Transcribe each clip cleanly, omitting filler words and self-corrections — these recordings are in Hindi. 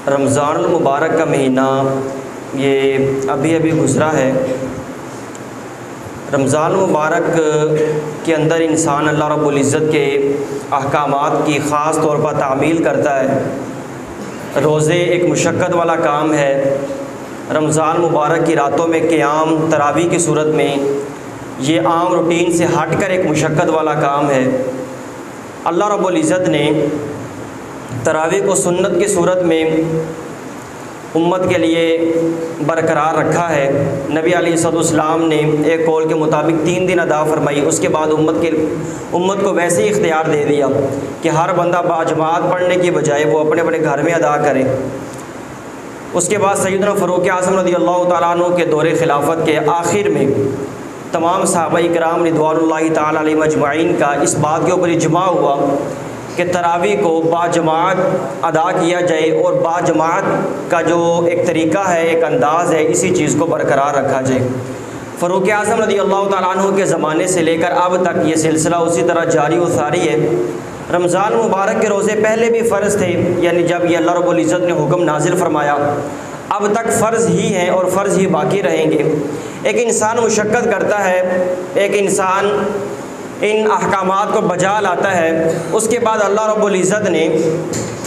रमज़ानुल मुबारक का महीना ये अभी अभी गुज़रा है। रमज़ान मुबारक के अंदर इंसान अल्लाह रब्बुल इज़्ज़त के अहकामात की ख़ास तौर पर तामील करता है। रोज़े एक मुशक्क़त वाला काम है। रमज़ान मुबारक की रातों में क़ियाम तरावी की सूरत में ये आम रूटीन से हट कर एक मुशक्क़त वाला काम है। अल्लाह रब्बुल इज़्ज़त ने तरावी को सुन्नत की सूरत में उम्मत के लिए बरकरार रखा है। नबी अलैहिस्सलाम ने एक कौल के मुताबिक 3 दिन अदा फरमाई। उसके बाद उम्मत को वैसे ही इख्तियार दे दिया कि हर बंदा बाजमात पढ़ने की बजाय वो अपने अपने घर में अदा करे। उसके बाद सैयदना फ़ारूक आज़म रज़ियल्लाहु तआला अन्हु के दौरे खिलाफत के आखिर में तमाम सहाबाए किराम रिदवानुल्लाहि तआला अलैहिम अजमाइन का इस बात के ऊपर इजमा हुआ कि तरावी को बाजमात अदा किया जाए और बाजमात का जो एक तरीक़ा है, एक अंदाज़ है, इसी चीज़ को बरकरार रखा जाए। फ़ारूक आज़म रज़ियल्लाहु तआला अन्हु के ज़माने से लेकर अब तक ये सिलसिला उसी तरह जारी व सारी है। रमज़ान मुबारक के रोज़े पहले भी फ़र्ज़ थे, यानी जब ये अल्लाह रब्बुल इज़्ज़त ने हुक्म नाजिल फरमाया अब तक फ़र्ज़ ही हैं और फ़र्ज़ ही बाकी रहेंगे। एक इंसान मुशक्क़त करता है, एक इंसान इन अहकामात को बजा लाता है। उसके बाद अल्लाह रब्बुल इज़्ज़त ने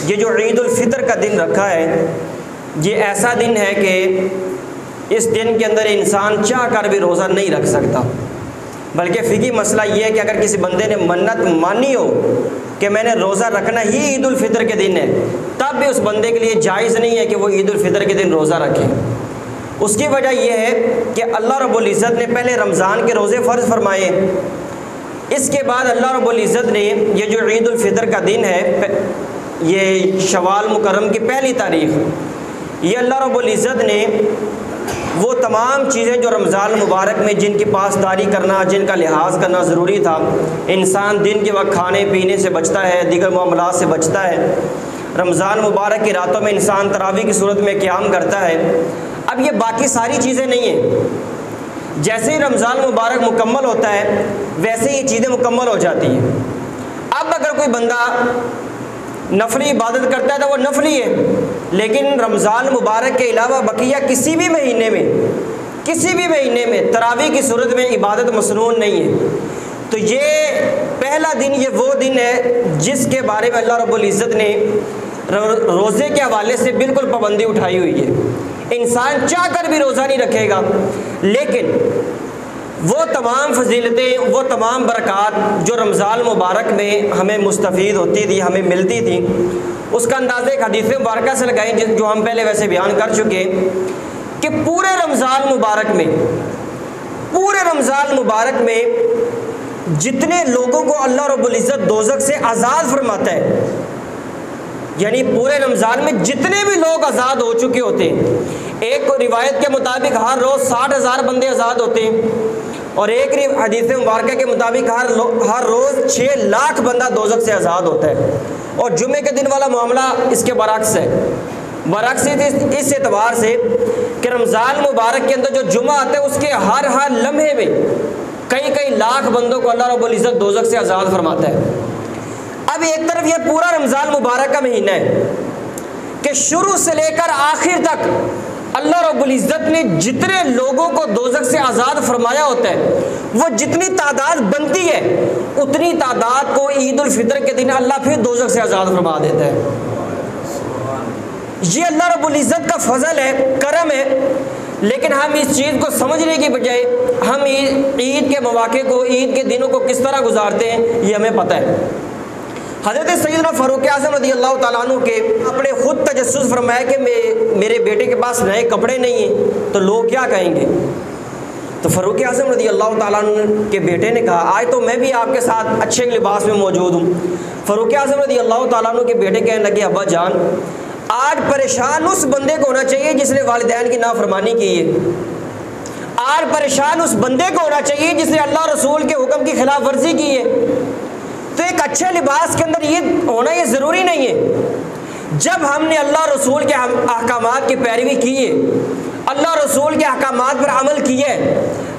ये जो ईद उल फ़ितर का दिन रखा है, ये ऐसा दिन है कि इस दिन के अंदर इंसान चाह कर भी रोज़ा नहीं रख सकता। बल्कि फ़िकी मसला ये है कि अगर किसी बंदे ने मन्नत मानी हो कि मैंने रोज़ा रखना ही ईद उल फ़ितर के दिन है, तब भी उस बंदे के लिए जायज़ नहीं है कि वो ईद उल फ़ितर के दिन रोज़ा रखे। उसकी वजह यह है कि अल्लाह रब्बुल इज़्ज़त ने पहले रमज़ान के रोज़े फ़र्ज़ फरमाए, इसके बाद अल्लाह रब्बुल इज़्ज़त ने ये जो ईद उल फ़ितर का दिन है, ये शवाल मुकर्रम की पहली तारीख़, ये अल्लाह रब्बुल इज़्ज़त ने वो तमाम चीज़ें जो रमज़ान मुबारक में जिनकी पासदारी करना, जिनका लिहाज करना ज़रूरी था, इंसान दिन के वक्त खाने पीने से बचता है, दीगर मामलात से बचता है। रमज़ान मुबारक की रातों में इंसान तरावी की सूरत में क़ियाम करता है। अब ये बाकी सारी चीज़ें नहीं हैं। जैसे ही रमज़ान मुबारक मुकम्मल होता है वैसे ही चीज़ें मुकम्मल हो जाती हैं। अब अगर कोई बंदा नफली इबादत करता है तो वो नफली है, लेकिन रमज़ान मुबारक के अलावा बकिया किसी भी महीने में तरावी की सूरत में इबादत मसनून नहीं है। तो ये पहला दिन, ये वो दिन है जिसके बारे में अल्लाह रब्बुल इज़्ज़त ने रोज़े के हवाले से बिल्कुल पाबंदी उठाई हुई है। इंसान चाह कर भी रोज़ा नहीं रखेगा, लेकिन वो तमाम फजीलतें, वो तमाम बरक़ात जो रमज़ान मुबारक में हमें मुस्तफ़ीद होती थी, हमें मिलती थी, उसका अंदाज़ा एक हदीस मुबारक से लगाएं जो हम पहले वैसे बयान कर चुके कि पूरे रमज़ान मुबारक में जितने लोगों को अल्लाह रब्बुल इज़्ज़त दोज़ख से आज़ाद फरमाता है, यानी पूरे रमज़ान में जितने भी लोग आज़ाद हो चुके होते हैं, एक रिवायत के मुताबिक हर रोज़ 60,000 बंदे आज़ाद होते हैं और एक हदीस मुबारक के मुताबिक हर रोज़ 6 लाख बंदा दोज़ख से आज़ाद होता है। और जुमे के दिन वाला मामला इसके बरअक्स है। बरअक्स इस एतबार से कि रमज़ान मुबारक के अंदर जो जुमा आता है उसके हर लम्हे में कई लाख बंदों को अल्लाह रब्बुल इज़्ज़त दोज़ख से आज़ाद फरमाता है। अब एक तरफ ये पूरा रमज़ान मुबारक का महीना है कि शुरू से लेकर आखिर तक अल्लाह रब्बुल इज़्ज़त ने जितने लोगों को दोज़ख से आज़ाद फरमाया होता है, वो जितनी तादाद बनती है उतनी तादाद को ईद उल फ़ितर के दिन अल्लाह फिर दोज़ख से आज़ाद फरमा देता है। ये अल्लाह रब्बुल इज़्ज़त का फ़ज़ल है, करम है। लेकिन हम इस चीज़ को समझने की बजाय हम ईद के मौके को, ईद के दिनों को किस तरह गुजारते हैं ये हमें पता है। हज़रत सैयदना फ़ारूक आज़म रज़ियल्लाहु तआला अन्हु के अपने ख़ुद तजस्सुस फरमाया कि मेरे बेटे के पास नए कपड़े नहीं हैं तो लोग क्या कहेंगे। तो फ़ारूक आज़म रज़ियल्लाहु तआला अन्हु के बेटे ने कहा, आज तो मैं भी आपके साथ अच्छे लिबास में मौजूद हूँ। फ़ारूक आज़म रज़ियल्लाहु तआला अन्हु के बेटे कहने लगे, अब्बा जान, आज परेशान उस बंदे को होना चाहिए जिसने वालिदैन की नाफरमानी की है। आज परेशान उस बंदे को होना चाहिए जिसने अल्लाह रसूल के हुक्म की खिलाफ वर्जी की है। तो एक अच्छे लिबास के अंदर ये होना ये ज़रूरी नहीं है। जब हमने अल्लाह रसूल के अहकामात की पैरवी की है, अल्लाह रसूल के अहकामात पर अमल किया है,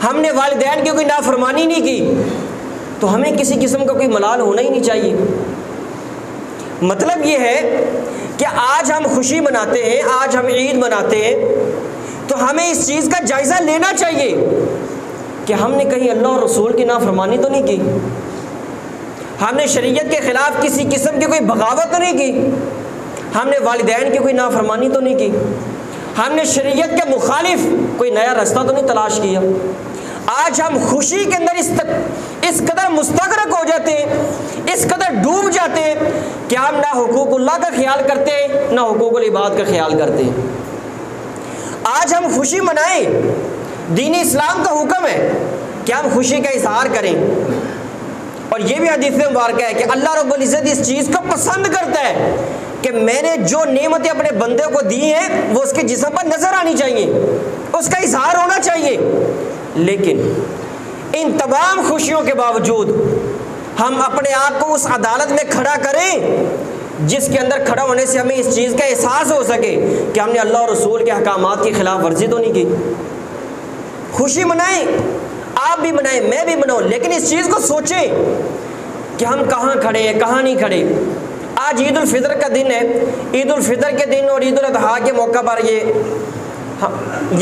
हमने वालिदैन की कोई नाफरमानी नहीं की, तो हमें किसी किस्म का कोई मलाल होना ही नहीं चाहिए। मतलब ये है कि आज हम खुशी मनाते हैं, आज हम ईद मनाते हैं, तो हमें इस चीज़ का जायज़ा लेना चाहिए कि हमने कहीं अल्लाह और रसूल की नाफरमानी तो नहीं की, हमने शरीयत के ख़िलाफ़ किसी किस्म की कोई बगावत तो नहीं की, हमने वालिदैन की कोई नाफरमानी तो नहीं की, हमने शरीयत के मुखालिफ कोई नया रास्ता तो नहीं तलाश किया। आज हम खुशी के अंदर इस कदर मुस्तगरक हो जाते हैं, इस कदर डूब जाते हैं कि हम ना हुकूकुल्लाह का ख्याल करते हैं, ना हुकूकुल इबाद का ख्याल करते हैं। आज हम खुशी मनाएं, दीन इस्लाम का हुक्म है कि हम खुशी का इजहार करें, और ये भी हदीस में मुबारक है कि अल्लाह रब्बुल इज़्ज़त इस चीज़ को पसंद करता है कि मैंने जो नेमतें अपने बंदे को दी हैं वो उसके जिस्म पर नज़र आनी चाहिए, उसका इजहार होना चाहिए। लेकिन इन तमाम खुशियों के बावजूद हम अपने आप को उस अदालत में खड़ा करें जिसके अंदर खड़ा होने से हमें इस चीज़ का एहसास हो सके कि हमने अल्लाह और रसूल के अहकामात की खिलाफ वर्जी तो नहीं की। खुशी मनाएं, आप भी मनाएं, मैं भी मनाऊं, लेकिन इस चीज़ को सोचें कि हम कहाँ खड़े हैं, कहाँ नहीं खड़े। आज ईद उल फितर का दिन है, ईद उल फितर के दिन और ईद उल अज़हा के मौका पर ये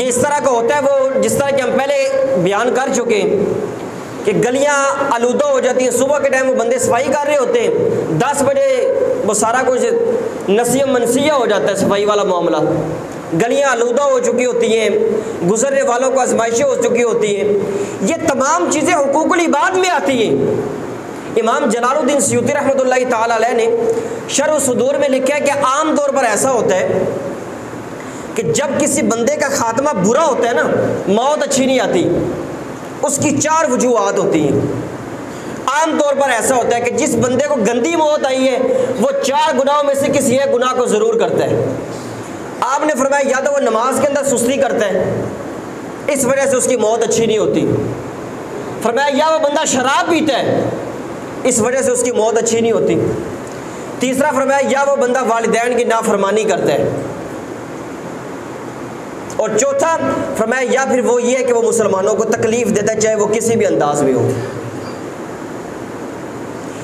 इस तरह का होता है, वो जिस तरह कि हम पहले बयान कर चुके हैं कि गलियां आलूदा हो जाती हैं। सुबह के टाइम वो बंदे सफाई कर रहे होते हैं, 10 बजे वो सारा कुछ नसीम मनसिया हो जाता है, सफाई वाला मामला। गलियां आलूदा हो चुकी होती हैं, गुजरने वालों को आजमाइशें हो चुकी होती हैं। ये तमाम चीज़ें हुकूकुल इबाद में आती हैं। इमाम जलालुद्दीन सयूती रहमतुल्लाहि ताला अलैह ने शरह सुदूर में लिखा है कि आम तौर पर ऐसा होता है कि जब किसी बंदे का खात्मा बुरा होता है ना, मौत अच्छी नहीं आती, उसकी 4 वजूहात होती हैं। आम तौर पर ऐसा होता है कि जिस बंदे को गंदी मौत आई है वो 4 गुनाहों में से किसी एक गुनाह को ज़रूर करता है। आपने फरमाया या तो वो नमाज के अंदर सुस्ती करता है, इस वजह से उसकी मौत अच्छी नहीं होती। फरमाया या वो बंदा शराब पीता है, इस वजह से उसकी मौत अच्छी नहीं होती। तीसरा फरमाया या वो बंदा वालिदैन की नाफरमानी करता है, और चौथा फरमाया या फिर वो ये है कि वो मुसलमानों को तकलीफ देता है, चाहे वो किसी भी अंदाज में हो।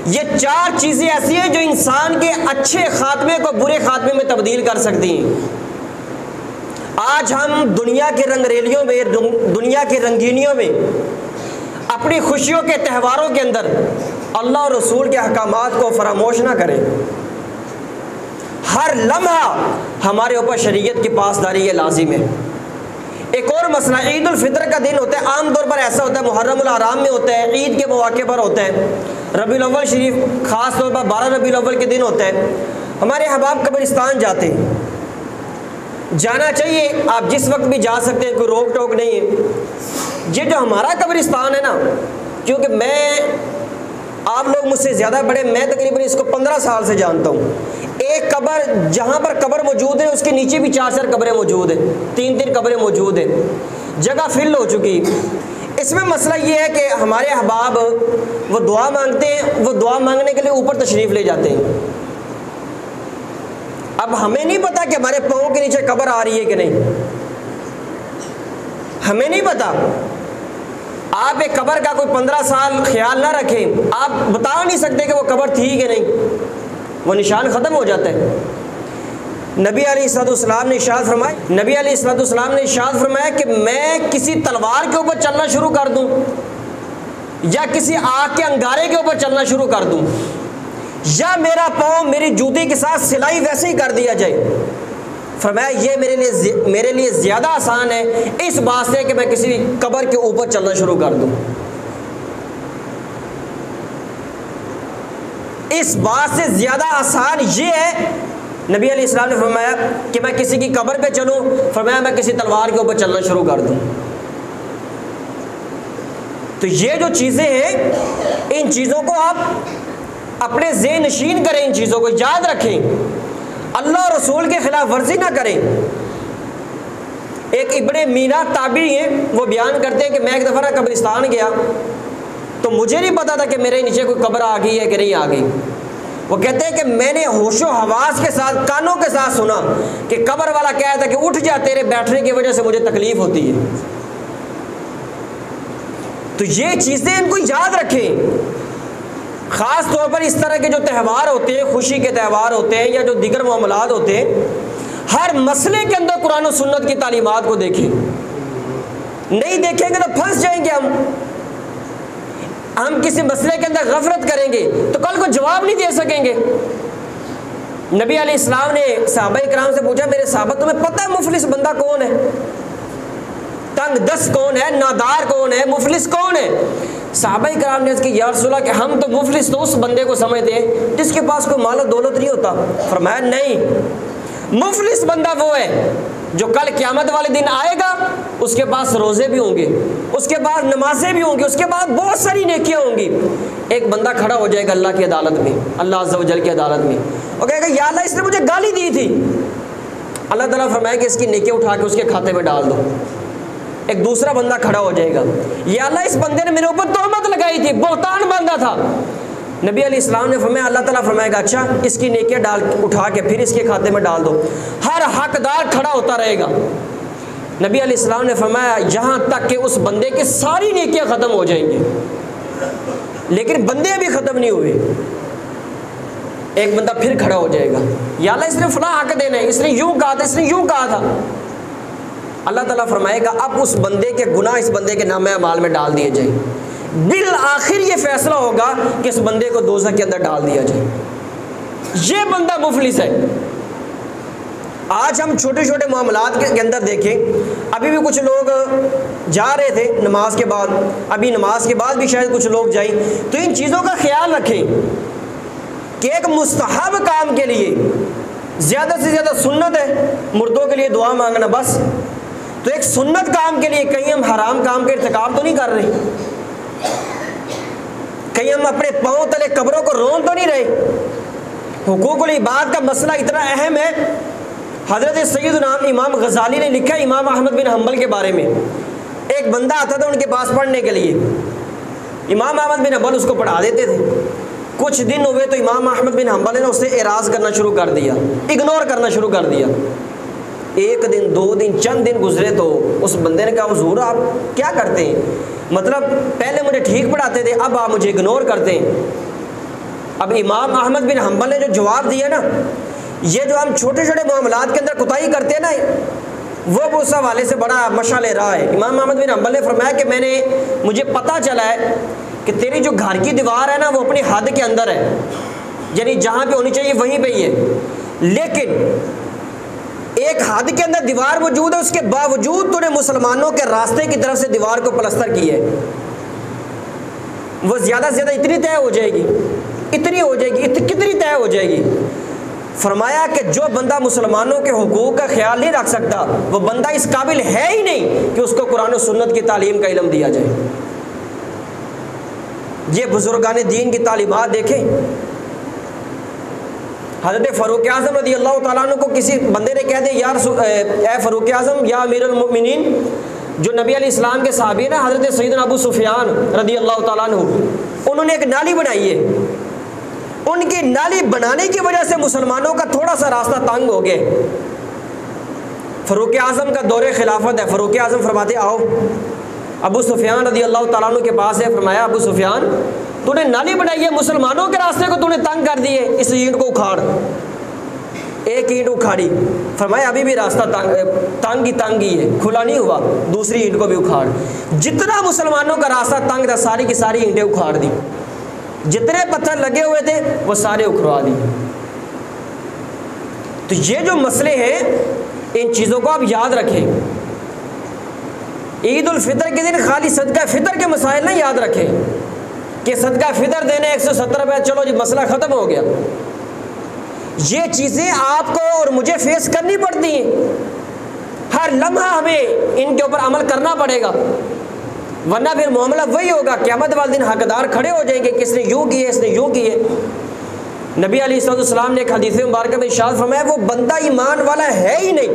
ये 4 चीज़ें ऐसी हैं जो इंसान के अच्छे खात्मे को बुरे खात्मे में तब्दील कर सकती हैं। आज हम दुनिया के रंगरेलियों में, दुनिया की रंगीनियों में, अपनी खुशियों के त्योहारों के अंदर अल्लाह और रसूल के अहकामात को फरामोश ना करें। हर लम्हा हमारे ऊपर शरीयत की पासदारी ये लाजिम है। एक और मसला, ईद उल फितर का दिन होता है, आम तौर पर ऐसा होता है मुहर्रम उल हराम में होता है, ईद के मौके पर होता है, रबीउल अव्वल शरीफ ख़ास तौर पर 12 रबीउल अव्वल के दिन होता है। हमारे अहबाब कब्रिस्तान जाते हैं, जाना चाहिए, आप जिस वक्त भी जा सकते हैं, कोई रोक टोक नहीं है। ये जो हमारा कब्रिस्तान है ना, क्योंकि आप लोग मुझसे ज़्यादा बड़े, मैं तकरीबन इसको 15 साल से जानता हूँ। एक कब्र जहाँ पर कब्र मौजूद है उसके नीचे भी 4-4 कब्रें मौजूद हैं, 3-3 कब्रें मौजूद हैं, जगह फिल हो चुकी। इसमें मसला ये है कि हमारे अहबाब वो दुआ मांगते हैं, वो दुआ मांगने के लिए ऊपर तशरीफ़ ले जाते हैं। अब हमें नहीं पता कि हमारे पाँव के नीचे कब्र आ रही है कि नहीं, हमें नहीं पता। आप एक कब्र का कोई 15 साल ख्याल ना रखें, आप बता नहीं सकते कि वो कब्र थी कि नहीं, वो निशान ख़त्म हो जाता है। नबी अलैहिस्सलाम ने इरशाद फरमाया, नबी अलैहिस्सलाम ने इरशाद फरमाया कि मैं किसी तलवार के ऊपर चलना शुरू कर दूं या किसी आग के अंगारे के ऊपर चलना शुरू कर दूं, या मेरा पाँव मेरी जूती के साथ सिलाई वैसे ही कर दिया जाए। फरमाया ये मेरे लिए ज़्यादा आसान है इस बात से कि मैं किसी कब्र के ऊपर चलना शुरू कर दूं। इस बात से ज़्यादा आसान ये है, नबी अलैहिस्सलाम ने फरमाया कि मैं किसी की कब्र पे चलूं, फरमाया मैं किसी तलवार के ऊपर चलना शुरू कर दूं। तो ये जो चीज़ें हैं, इन चीज़ों को आप अपने ज़हन नशीन करें, इन चीज़ों को याद रखें, अल्लाह और रसूल के खिलाफ वर्जी ना करें। एक इब्ने मीना ताबी हैं, वो बयान करते हैं कि मैं एक दफ़ा ना कब्रिस्तान गया तो मुझे नहीं पता था कि मेरे नीचे कोई कब्र आ गई है कि नहीं आ गई। वो कहते हैं कि मैंने होशो हवास के साथ, कानों के साथ सुना कि कब्र वाला कह था कि उठ जा, तेरे बैठने की वजह से मुझे तकलीफ होती है। तो ये चीज़ें इनको याद रखें ख़ास तौर पर इस तरह के जो त्यौहार होते हैं, खुशी के त्यौहार होते हैं या जो दीगर मामलात होते हैं, हर मसले के अंदर कुरान और सुन्नत की तालीमात को देखें। नहीं देखेंगे तो फंस जाएंगे हम किसी मसले के अंदर गफलत करेंगे तो कल को जवाब नहीं दे सकेंगे। नबी अलैहिस्सलाम ने सहाबा इकराम से पूछा, मेरे सहाबा तुम्हें पता है मुफलिस बंदा कौन है, तंग दस्त कौन है, नादार कौन है, मुफलिस कौन है? सहाबा इकराम ने इसकी या रसूल अल्लाह कि हम तो मुफलिस तो उस बंदे को समझते हैं जिसके पास कोई माल दौलत नहीं होता। फरमाया नहीं, मुफलिस बंदा वो है जो कल क़यामत वाले दिन आएगा, उसके पास रोज़े भी होंगे, उसके पास नमाजें भी होंगी, उसके पास बहुत सारी नेकियां होंगी। एक बंदा खड़ा हो जाएगा अल्लाह की अदालत में, अल्लाह अज़्ज़ा व जल की अदालत में, और कहेगा या अल्लाह इसने मुझे गाली दी थी। अल्लाह ताला फरमाया कि इसकी नेकियां उठा के उसके खाते में डाल दो। एक दूसरा बंदा खड़ा हो जाएगा, या अल्लाह इस बंदे ने मेरे ऊपर तोहमत लगाई थी, बहतान बांधा था। नबी अलैहिस्सलाम ने फरमाया, अल्लाह ताला फरमाएगा अच्छा इसकी नेकियां डाल उठा के फिर इसके खाते में डाल दो। हर हकदार खड़ा होता रहेगा। नबी अलैहिस्सलाम ने फरमाया यहाँ तक कि उस बंदे की सारी नेकियां ख़त्म हो जाएंगी, लेकिन बंदे अभी ख़त्म नहीं हुए। एक बंदा फिर खड़ा हो जाएगा, या अल्लाह इसने फला हक देना है, इसने यूँ कहा था, इसने यूँ कहा था। अल्लाह ताला फरमाएगा अब उस बंदे के गुनाह इस बंदे के नामे अमाल में डाल दिए जाए। बिल आखिर ये फैसला होगा कि इस बंदे को दोज़ख के अंदर डाल दिया जाए। ये बंदा मुफलिस है। आज हम छोटे छोटे मामलात के अंदर देखें, अभी भी कुछ लोग जा रहे थे नमाज के बाद, अभी नमाज के बाद भी शायद कुछ लोग जाएं, तो इन चीज़ों का ख्याल रखें कि एक मुस्तहब काम के लिए ज़्यादा से ज़्यादा सुन्नत है मुर्दों के लिए दुआ मांगना बस, तो एक सुन्नत काम के लिए कहीं हम हराम काम का इर्तिकाब तो नहीं कर रहे, कहीं हम अपने पाँव तले कब्रों को रोन तो नहीं रहे। हुकूकुल इबाद का मसला इतना अहम है। हज़रत सैयदना इमाम गज़ाली ने लिखा है इमाम अहमद बिन हम्बल के बारे में। एक बंदा आता था उनके पास पढ़ने के लिए, इमाम अहमद बिन हम्बल उसको पढ़ा देते थे। कुछ दिन हुए तो इमाम अहमद बिन हम्बल ने उससे एराज़ करना शुरू कर दिया, इग्नोर करना शुरू कर दिया। एक दिन, दो दिन, चंद दिन गुजरे तो उस बंदे ने कहा हुज़ूर आप क्या करते हैं, मतलब पहले मुझे ठीक पढ़ाते थे, अब आप मुझे इग्नोर करते हैं। अब इमाम अहमद बिन हम्बल ने जो जवाब दिया ना, ये जो हम छोटे छोटे मामलात के अंदर कुताही करते हैं ना, वो उस हवाले से बड़ा मशा ले रहा है। इमाम अहमद बिन हम्बल ने फरमाया कि मुझे पता चला है कि तेरी जो घर की दीवार है ना वो अपनी हद के अंदर है, यानी जहाँ पे होनी चाहिए वहीं पे ही है, लेकिन एक हद के अंदर दीवार मौजूद है, उसके बावजूद तूने मुसलमानों के रास्ते की तरफ से दीवार को प्लस्तर किया है। वो ज़्यादा से ज़्यादा इतनी तय हो जाएगी, इतनी हो जाएगी, कितनी तय हो जाएगी। फरमाया कि जो बंदा मुसलमानों के हुकूक का ख्याल नहीं रख सकता वो बंदा इस काबिल है ही नहीं कि उसको कुरान और सुन्नत की तालीम का इल्म दिया जाए। ये बुजुर्गान दीन की तालीमात देखें। हज़रत फ़ारूक आज़म रज़ी अल्लाह तआला अन्हु को किसी बंदे ने कह दिया, ए फ़ारूक आज़म या अमीरुल मोमिनीन, जो नबी अलैहिस्सलाम के सहाबी है ना हज़रत सैयदना अबू सुफ़ियान रज़ी अल्लाह तआला अन्हु, उन्होंने एक नाली बनाई है। उनकी नाली बनाने की वजह से मुसलमानों का थोड़ा सा रास्ता तंग हो गया। फ़ारूक आज़म का दौरे खिलाफत है। फ़ारूक आज़म फरमाते आओ, अबू सुफ़ियान रज़ी अल्लाह तआला अन्हु के पास है। फरमाया अबू सुफ़ियान तूने नाली बनाई है, मुसलमानों के रास्ते को तूने तंग कर दिए, इस ईंट को उखाड़। एक ईंट उखाड़ी। फरमाया अभी भी रास्ता तंग ही है, खुला नहीं हुआ, दूसरी ईंट को भी उखाड़। जितना मुसलमानों का रास्ता तंग था सारी की सारी ईंटें उखाड़ दी, जितने पत्थर लगे हुए थे वो सारे उखड़वा दी। तो ये जो मसले हैं इन चीज़ों को आप याद रखें। ईद उल फितर के दिन खाली सदका फितर के मसाइल ना याद रखें कि सदका फितर देने 170 रुपये, चलो जी मसला ख़त्म हो गया। ये चीज़ें आपको और मुझे फेस करनी पड़ती हैं। हर लम्हा हमें इनके ऊपर अमल करना पड़ेगा, वरना फिर मामला वही होगा। क़यामत वाले दिन हकदार खड़े हो जाएंगे, किसने यूँ किए, इसने यूँ किए। नबी अलैहिस्सलाम ने एक हदीस मुबारक में इरशाद फरमाया वो बंदा ईमान वाला है ही नहीं।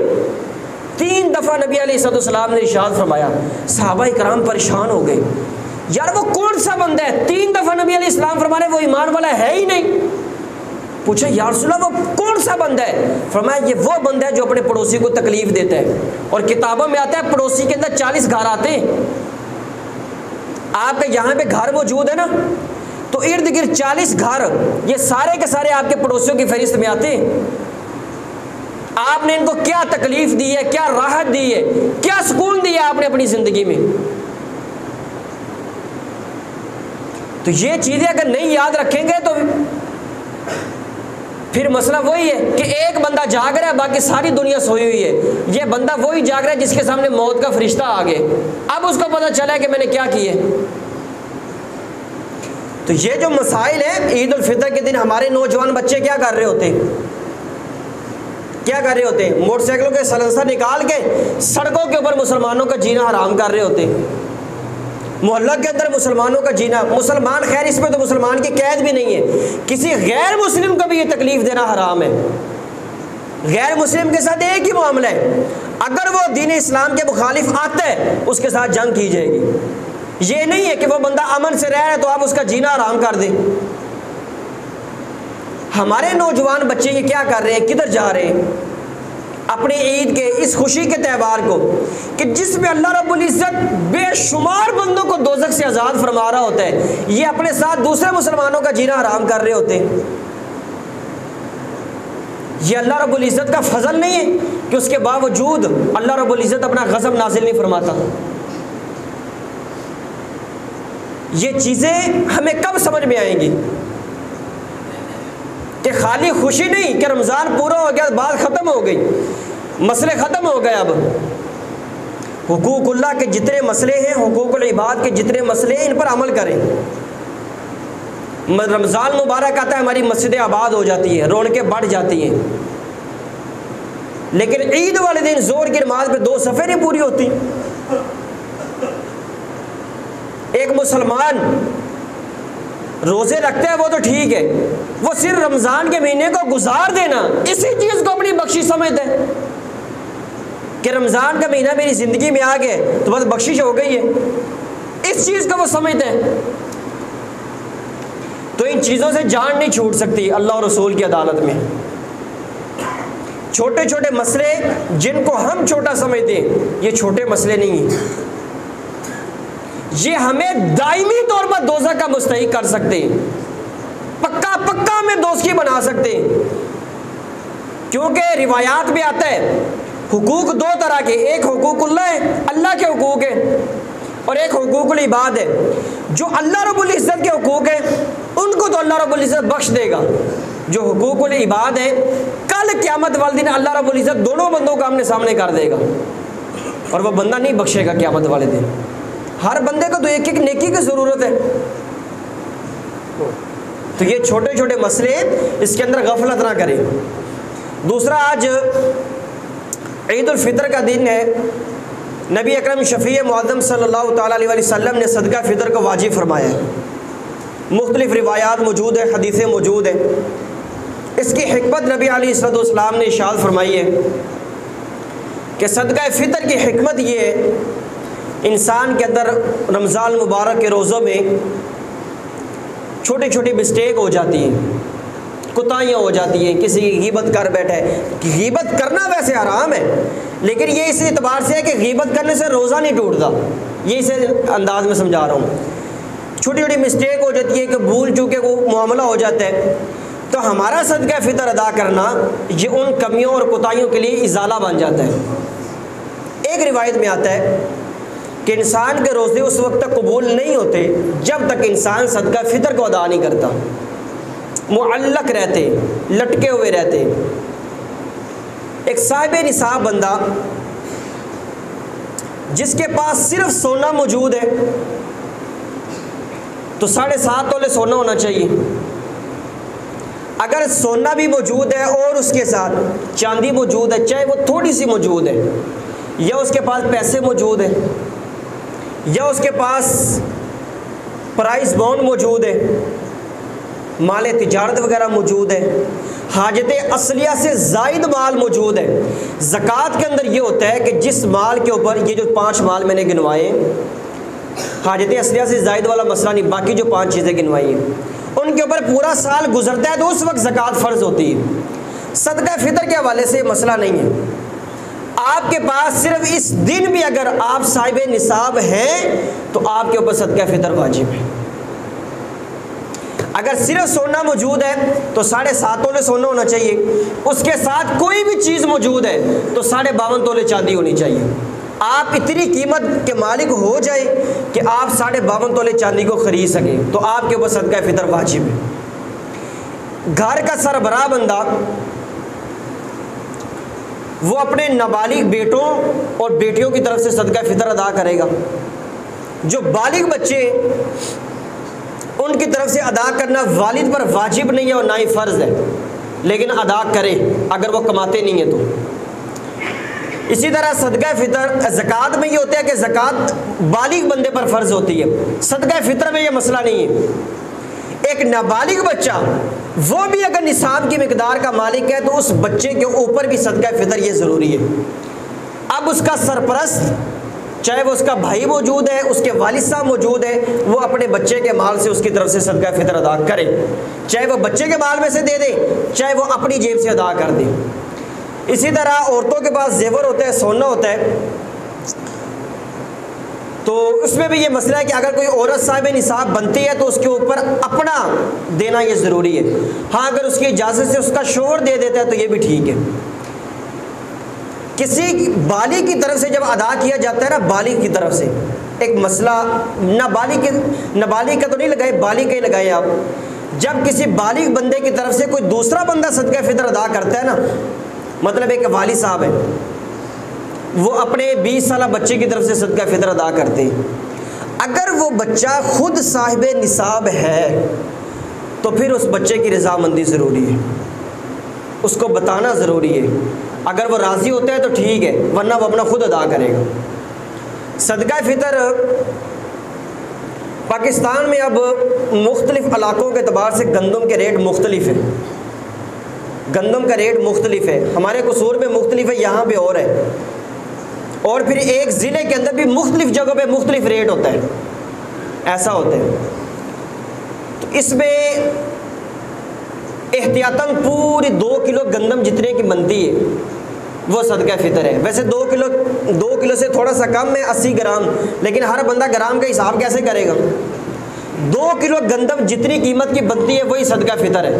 3 दफ़ा नबी अलैहिस्सलाम ने इरशाद फरमाया। सहाबा इकराम परेशान हो गए, यार वो कौन सा बंदा है? 3 दफ़ा नबी अलैहिस्सलाम फरमाने वो ईमान वाला है ही नहीं। पूछा या रसूलल्लाह वो कौन सा बंदा है? फरमाया ये वो बंदा है जो अपने पड़ोसी को तकलीफ़ देता है। और किताबों में आता है पड़ोसी के अंदर 40 घर आते हैं। आपके यहाँ पे घर मौजूद है ना, तो इर्द गिर्द 40 घर, ये सारे के सारे आपके पड़ोसियों की फहरिस्त में आते हैं। आपने इनको क्या तकलीफ दी है, क्या राहत दी है, क्या सुकून दिया आपने अपनी जिंदगी में। तो ये चीजें अगर नहीं याद रखेंगे तो फिर मसला वही है कि एक बंदा जाग रहा है, बाकी सारी दुनिया सोई हुई है। ये बंदा वही जाग रहा है जिसके सामने मौत का फरिश्ता आ गया, अब उसको पता चला कि मैंने क्या किया। तो ये जो मसाइल है, ईद उल फितर के दिन हमारे नौजवान बच्चे क्या कर रहे होते हैं, क्या कर रहे होते हैं? मोटरसाइकिलों के सलेंसर निकाल के सड़कों के ऊपर मुसलमानों का जीना हराम कर रहे होते हैं। मोहल्ला के अंदर मुसलमानों का जीना, मुसलमान, खैर इसमें तो मुसलमान की कैद भी नहीं है, किसी गैर मुस्लिम को भी ये तकलीफ देना हराम है। गैर मुस्लिम के साथ एक ही मामला है, अगर वो दीन इस्लाम के मुखालिफ आता है उसके साथ जंग की जाएगी। ये नहीं है कि वो बंदा अमन से रह रहा है तो आप उसका जीना हराम कर दें। हमारे नौजवान बच्चे ये क्या कर रहे हैं, किधर जा रहे हैं? अपने ईद के इस खुशी के त्यौहार को कि जिसमें अल्लाह रब्बुल इज़्ज़त बेशुमार बंदों को दोज़ख से आज़ाद फरमा रहा होता है, ये अपने साथ दूसरे मुसलमानों का जीना हराम कर रहे होते हैं। ये अल्लाह रब्बुल इज़्ज़त का फजल नहीं है कि उसके बावजूद अल्लाह रब्बुल इज़्ज़त अपना गज़ब नाजिल नहीं फरमाता। ये चीज़ें हमें कब समझ में आएंगी कि खाली खुशी नहीं कि रमज़ान पूरा हो गया, बात ख़त्म हो गई, मसले ख़त्म हो गए। अब हुकूकुल्लाह के जितने मसले हैं, हुकूकुल इबाद के जितने मसले हैं, इन पर अमल करें। रमज़ान मुबारक आता है, हमारी मस्जिदें आबाद हो जाती हैं, रौनकें बढ़ जाती हैं, लेकिन ईद वाले दिन जोर की नमाज में 2 सफ़े नहीं पूरी होती। एक मुसलमान रोज़े रखते हैं वो तो ठीक है, वो सिर्फ रमज़ान के महीने को गुजार देना, इसी चीज़ को अपनी बख्शिश समझते हैं कि रमज़ान का महीना मेरी ज़िंदगी में आ गया तो बस बख्शिश हो गई है, इस चीज़ को वो समझते हैं। तो इन चीज़ों से जान नहीं छूट सकती अल्लाह और रसूल की अदालत में। छोटे छोटे मसले जिनको हम छोटा समझते हैं, ये छोटे मसले नहीं हैं, ये हमें दायमी तौर पर दोज़ख का मुस्तहिक कर सकते हैं, पक्का पक्का में दोस्ती बना सकते हैं। क्योंकि रिवायात में आता है हुकूक 2 तरह के, एक हुकूकुल्लाह है, अल्लाह के हुकूक है, और एक हुकूकुल इबाद है। जो अल्लाह रब्बुल इज़्ज़त के हुकूक है उनको तो अल्लाह रब्बुल इज़्ज़त बख्श देगा। जो हुकूकुल इबाद है, कल क़यामत वाले दिन अल्लाह रब्बुल इज़्ज़त दोनों बंदों को आमने सामने कर देगा और वह बंदा नहीं बख्शेगा क़यामत वाले दिन। हर बंदे को तो एक एक नेकी की ज़रूरत है। तो ये छोटे छोटे मसले, इसके अंदर गफलत ना करें। दूसरा, आज ईद उल फितर का दिन है। नबी अकरम शफ़ी मुअज़्ज़म सल्लल्लाहु तआला अलैहि वसल्लम ने सदका फ़ितर को वाजिब फरमाया है। मुख्तलिफ़ रिवायात मौजूद है, हदीसें मौजूद हैं। इसकी हिकमत नबी अलैहिस्सलातु वस्सलाम ने इरशाद फरमाई है कि सदका फ़ितर की हिकमत ये है, इंसान के अंदर रमज़ान मुबारक के रोज़ों में छोटी छोटी मिस्टेक हो जाती हैं, कुताहियाँ हो जाती हैं, किसी की गीबत कर बैठे। गीबत करना वैसे हराम है, लेकिन ये इस एतबार से है कि गीबत करने से रोज़ा नहीं टूटता। ये इसे अंदाज में समझा रहा हूँ। छोटी छोटी मिस्टेक हो जाती है कि भूल चूके वो मामला हो जाता है, तो हमारा सदका फ़ितर अदा करना ये उन कमियों और कुताहियों के लिए इज़ाला बन जाता है। एक रिवायत में आता है कि इंसान के रोज़े उस वक्त तक कबूल नहीं होते जब तक इंसान सदका फ़ितर को अदा नहीं करता, मुअल्लक रहते, लटके हुए रहते। एक साहिब निसाब बंदा जिसके पास सिर्फ सोना मौजूद है, तो 7.5 तोले सोना होना चाहिए। अगर सोना भी मौजूद है और उसके साथ चांदी मौजूद है, चाहे वो थोड़ी सी मौजूद है, या उसके पास पैसे मौजूद है, या उसके पास प्राइस बॉन्ड मौजूद है, माल तिजारत वगैरह मौजूद है, हाजत असलिया से ज़ायद माल मौजूद है। ज़कात के अंदर ये होता है कि जिस माल के ऊपर, ये जो 5 माल मैंने गिनवाए, हाजत असलिया से ज़ायद वाला मसला नहीं, बाकी जो 5 चीज़ें गिनवाई हैं उनके ऊपर पूरा साल गुजरता है तो उस वक्त ज़कात फ़र्ज़ होती है। सदका फ़ितर के हवाले से मसला नहीं है। आपके पास सिर्फ इस दिन भी अगर आप साहिब निसाब हैं तो आपके ऊपर सदका फ़ितर वाजिब है। अगर सिर्फ सोना मौजूद है तो 7.5 तोले सोना होना चाहिए, उसके साथ कोई भी चीज़ मौजूद है तो 52.5 तोले चांदी होनी चाहिए। आप इतनी कीमत के मालिक हो जाए कि आप 52.5 तोले चांदी को खरीद सकें तो आपके ऊपर सदका फितर वाजिब है। घर का सरबराह बंदा वो अपने नाबालिग बेटों और बेटियों की तरफ से सदका फितर अदा करेगा। जो बालिग बच्चे उनकी तरफ से अदा करना वालिद पर वाजिब नहीं है और ना ही फ़र्ज़ है, लेकिन अदा करे अगर वो कमाते नहीं हैं तो। इसी तरह सदका फितर ज़कात में ये होता है कि ज़कात बालिग बंदे पर फ़र्ज़ होती है, सदका फितर में ये मसला नहीं है। एक नाबालिग बच्चा वो भी अगर निसाब की मिकदार का मालिक है तो उस बच्चे के ऊपर भी सदका फितर ये ज़रूरी है। अब उसका सरपरस्त, चाहे वो उसका भाई मौजूद है, उसके वालिद साहब मौजूद है, वो अपने बच्चे के माल से उसकी तरफ से सदका फितर अदा करे, चाहे वो बच्चे के माल में से दे दे, चाहे वो अपनी जेब से अदा कर दे। इसी तरह औरतों के पास जेवर होता है, सोना होता है, तो उसमें भी ये मसला है कि अगर कोई औरत साहिब निसाब बनती है तो उसके ऊपर अपना देना ये ज़रूरी है। हाँ, अगर उसकी इजाज़त से उसका शोहर दे देता है तो ये भी ठीक है। किसी बालिग की तरफ से जब अदा किया जाता है ना, बालिग की तरफ से एक मसला, नाबालिग का तो नहीं लगाए, बालिग का ही लगाए आप। जब किसी बालिग बंदे की तरफ से कोई दूसरा बंदा सदका फितर अदा करता है ना, मतलब एक वालिद साहब है, वो अपने 20 साल बच्चे की तरफ से सदका फितर अदा करते हैं, अगर वो बच्चा खुद साहिब निसाब है तो फिर उस बच्चे की रज़ामंदी ज़रूरी है, उसको बताना ज़रूरी है। अगर वो राज़ी होता है तो ठीक है, वरना वो अपना खुद अदा करेगा। सदका फितर पाकिस्तान में अब मुख्तलिफ़ इलाकों के अतबार से गंदम के रेट मुख्तलिफ है, गंदम का रेट मुख्तलिफ है। हमारे कसूर में मुख्तलिफ है, यहाँ पे और है, और फिर एक ज़िले के अंदर भी मुख्तलिफ जगहों पे मुख्तलिफ रेट होता है, ऐसा होता है। तो इसमें एहतियातन पूरी 2 किलो गंदम जितने की बनती है वो सदका फितर है। वैसे 2 किलो से थोड़ा सा कम है, 80 ग्राम, लेकिन हर बंदा ग्राम का हिसाब कैसे करेगा। 2 किलो गंदम जितनी कीमत की बनती है वही सदका फितर है,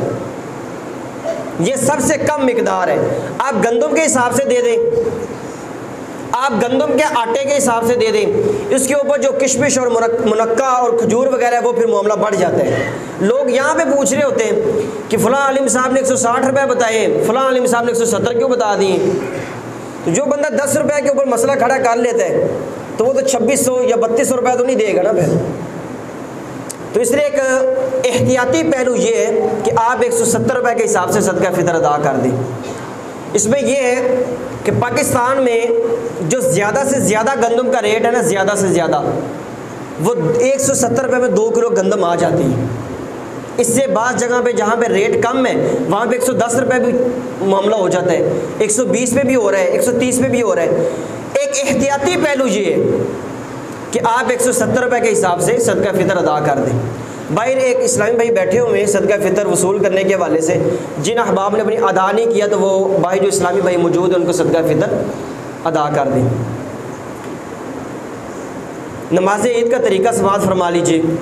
ये सबसे कम मिकदार है। आप गंदम के हिसाब से दे दें, आप गंदम के आटे के हिसाब से दे दें, इसके ऊपर जो किशमिश और मुनक्का और खजूर वगैरह है वो फिर मामला बढ़ जाता है। लोग यहाँ पे पूछ रहे होते हैं कि फ़लाँ आलिम साहब ने 160 रुपये बताए, फ़लाँ आलिम साहब ने 170 क्यों बता दिए। तो जो बंदा 10 रुपये के ऊपर मसला खड़ा कर लेता है तो वो तो 2600 या 3200 रुपये तो नहीं देगा ना फिर। तो इसलिए एक एहतियाती पहलू ये है कि आप 170 रुपये के हिसाब से सदका फितर अदा कर दें। इसमें यह है कि पाकिस्तान में जो ज़्यादा से ज़्यादा गंदम का रेट है ना, ज़्यादा से ज़्यादा वो 170 रुपये में 2 किलो गंदम आ जाती है। इससे बाज़ जगह पे जहाँ पे रेट कम है वहाँ पे 110 रुपये भी मामला हो जाता है, 120 में भी हो रहा है, 130 में भी हो रहा है। एक एहतियाती पहलू ये है कि आप 170 रुपये के हिसाब से सदका फितर अदा कर दें। बाहर एक इस्लामी भाई बैठे हुए हैं सदका फितर वसूल करने के हवाले से, जिन अहबाब ने अपनी अदा नहीं किया तो वो बाहर जो इस्लामी भाई मौजूद है उनको सदका फितर अदा कर दें। नमाज ईद का तरीका समाअत फरमा लीजिए।